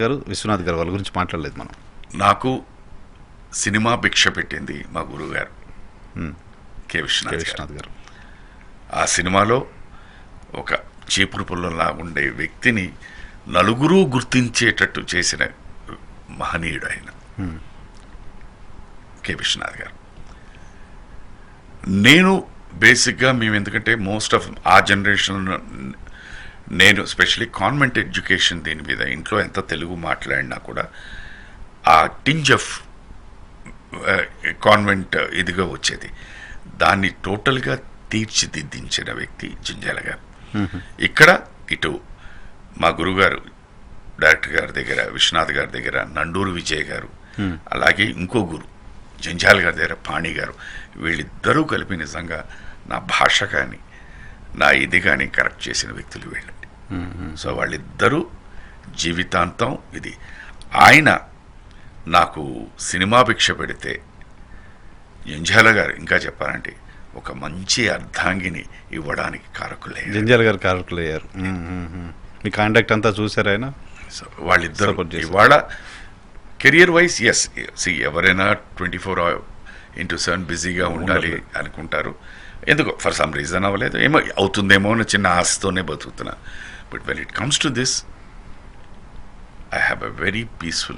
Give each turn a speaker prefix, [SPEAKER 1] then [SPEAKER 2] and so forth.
[SPEAKER 1] గారు విశ్వనాథ్ గారు వాళ్ళ గురించి మాట్లాడలేదు మనం.
[SPEAKER 2] నాకు సినిమా భిక్ష పెట్టింది మా గురువు గారు కె విశ్వనాథ్ గారు. ఆ సినిమాలో ఒక చీపురు పుల్లలా ఉండే వ్యక్తిని నలుగురు గుర్తించేటట్టు చేసిన మహనీయుడు ఆయన కె విశ్వనాథ్ గారు. నేను బేసిక్గా మేము ఎందుకంటే మోస్ట్ ఆఫ్ ఆ జనరేషన్ నేను స్పెషలీ కాన్వెంట్ ఎడ్యుకేషన్ దీని మీద ఇంట్లో ఎంత తెలుగు మాట్లాడినా కూడా ఆ టింజ్ ఆఫ్ కాన్వెంట్ ఇదిగా వచ్చేది. దాన్ని టోటల్గా తీర్చిదిద్దించిన వ్యక్తి జంజాల గారు. ఇక్కడ ఇటు మా గురుగారు డైరెక్టర్ గారి దగ్గర విశ్వనాథ్ గారి దగ్గర నండూరు విజయ్ గారు, అలాగే ఇంకో గురు జంజాల గారి దగ్గర పాణి గారు, వీళ్ళిద్దరూ కలిపి నిజంగా నా భాష కానీ నా ఇది కానీ కరెక్ట్ చేసిన వ్యక్తులు వీళ్ళండి. సో వాళ్ళిద్దరూ జీవితాంతం ఇది. ఆయన నాకు సినిమా భిక్ష పెడితే జంజాల గారు ఇంకా చెప్పాలంటే ఒక మంచి అర్ధాంగిని ఇవ్వడానికి కారకులయ్యారు.
[SPEAKER 1] జంజాల గారు కారకులయ్యారు. మీ కాంటాక్ట్ అంతా చూసారు ఆయన.
[SPEAKER 2] సో వాళ్ళిద్దరు ఇవాళ కెరియర్ వైజ్ ఎస్ ఎవరైనా 24/7 బిజీగా ఉండాలి అనుకుంటారు. ఎందుకో ఫర్ సమ్ రీజన్ అవ్వలేదు, ఏమో అవుతుందేమో అని చిన్న ఆశతోనే బతుకుతున్నా. But when it comes to this I have a very peaceful